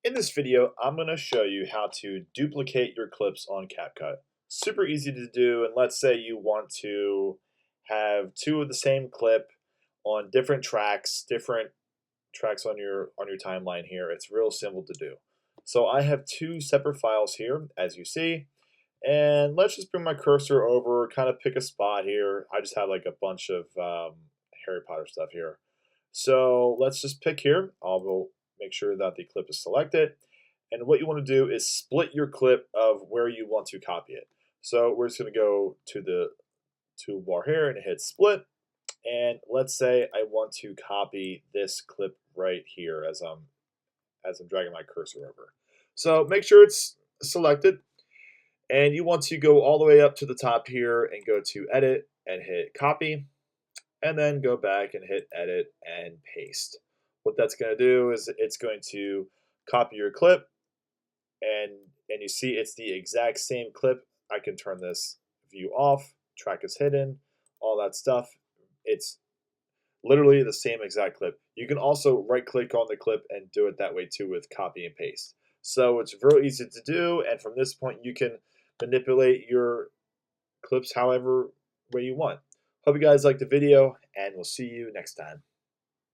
In this video, I'm going to show you how to duplicate your clips on Capcut. Super easy to do, and let's say you want to have two of the same clip on different tracks on your timeline here. It's real simple to do. So I have two separate files here, as you see, and let's just bring my cursor over, kind of pick a spot here. I just have like a bunch of Harry Potter stuff here. So let's just pick here. I'll go make sure that the clip is selected. And what you want to do is split your clip of where you want to copy it. So we're just going to go to the toolbar here and hit split. And let's say I want to copy this clip right here as I'm dragging my cursor over. So make sure it's selected. And you want to go all the way up to the top here and go to edit and hit copy. And then go back and hit edit and paste. What that's going to do is it's going to copy your clip, and you see it's the exact same clip. I can turn this view off, track is hidden, all that stuff. It's literally the same exact clip. You can also right click on the clip and do it that way too with copy and paste. So it's very easy to do, and from this point you can manipulate your clips however way you want. Hope you guys liked the video, and we'll see you next time.